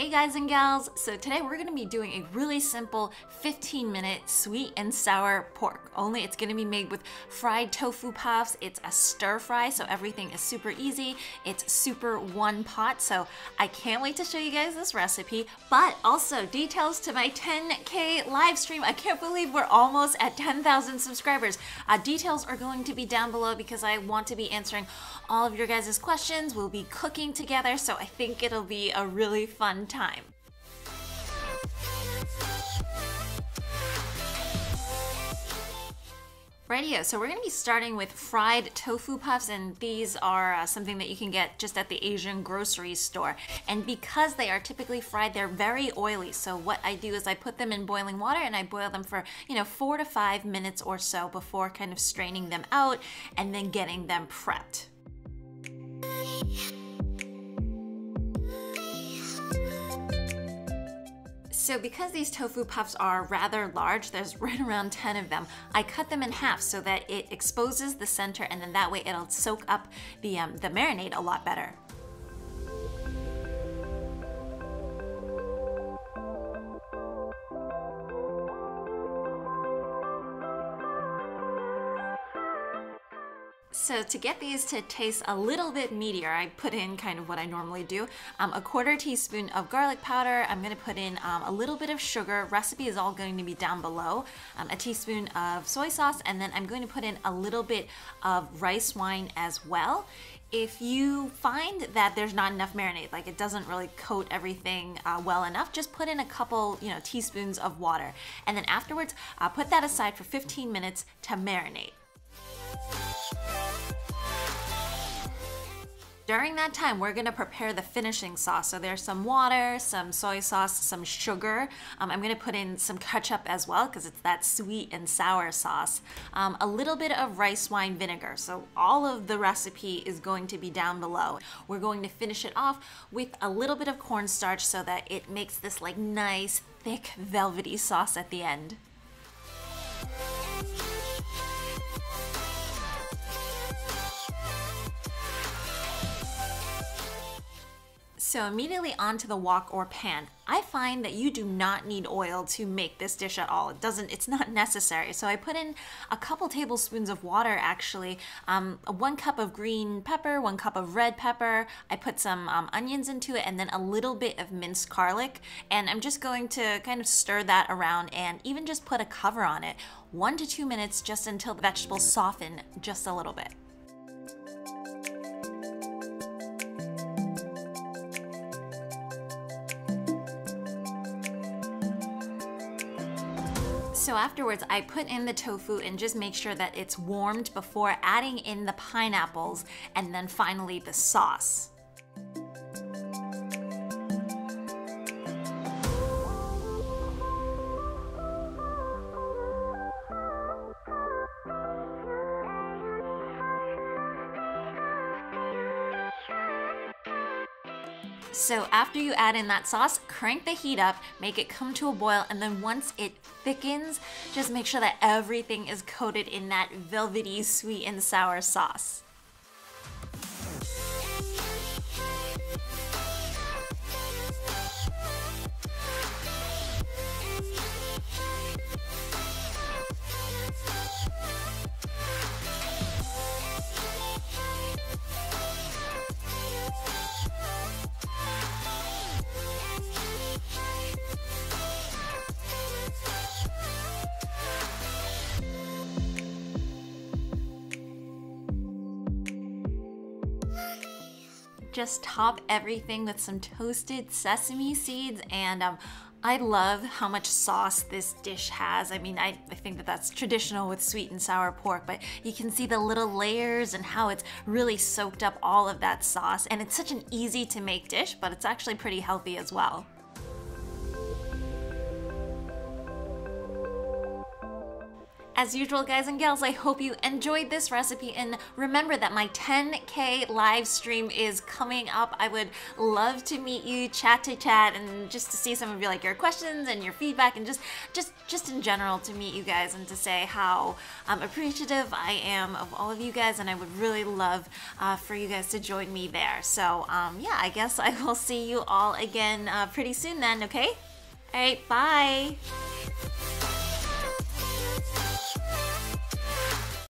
Hey guys and gals, so today we're gonna be doing a really simple 15-minute sweet and sour pork. Only it's gonna be made with fried tofu puffs. It's a stir fry, so everything is super easy. It's super one pot, so I can't wait to show you guys this recipe. But also details to my 10K live stream. I can't believe we're almost at 10,000 subscribers. Details are going to be down below because I want to be answering all of your guys' questions. We'll be cooking together, so I think it'll be a really fun time. Rightio, so we're going to be starting with fried tofu puffs, and these are something that you can get just at the Asian grocery store. And because they are typically fried, they're very oily. So what I do is I put them in boiling water and I boil them for, 4 to 5 minutes or so before kind of straining them out and then getting them prepped. So because these tofu puffs are rather large, there's right around 10 of them, I cut them in half so that it exposes the center, and then that way it'll soak up the marinade a lot better. So to get these to taste a little bit meatier, I put in kind of what I normally do. A 1/4 teaspoon of garlic powder. I'm going to put in a little bit of sugar. Recipe is all going to be down below. A teaspoon of soy sauce, and then I'm going to put in a little bit of rice wine as well. If you find that there's not enough marinade, like it doesn't really coat everything well enough, just put in a couple, teaspoons of water. And then afterwards, put that aside for 15 minutes to marinate. During that time, we're gonna prepare the finishing sauce. So there's some water, some soy sauce, some sugar. I'm gonna put in some ketchup as well because it's that sweet and sour sauce. A little bit of rice wine vinegar. So all of the recipe is going to be down below. We're going to finish it off with a little bit of cornstarch so that it makes this like nice, thick, velvety sauce at the end. So immediately onto the wok or pan. I find that you do not need oil to make this dish at all. It's not necessary. So I put in a couple tablespoons of water actually, 1 cup of green pepper, 1 cup of red pepper. I put some onions into it and then a little bit of minced garlic. And I'm just going to kind of stir that around and even just put a cover on it. 1 to 2 minutes just until the vegetables soften just a little bit. So afterwards, I put in the tofu and just make sure that it's warmed before adding in the pineapples and then finally the sauce. So after you add in that sauce, crank the heat up, make it come to a boil, and then once it thickens, just make sure that everything is coated in that velvety sweet and sour sauce. Just top everything with some toasted sesame seeds, and I love how much sauce this dish has. I mean, I think that that's traditional with sweet and sour pork, but you can see the little layers and how it's really soaked up all of that sauce. And it's such an easy to make dish, but it's actually pretty healthy as well. As usual, guys and gals, I hope you enjoyed this recipe, and remember that my 10K live stream is coming up. I would love to meet you, chat, and just to see some of your questions and your feedback, and just in general to meet you guys and to say how appreciative I am of all of you guys, and I would really love for you guys to join me there. So yeah, I guess I will see you all again pretty soon then, okay? All right, bye.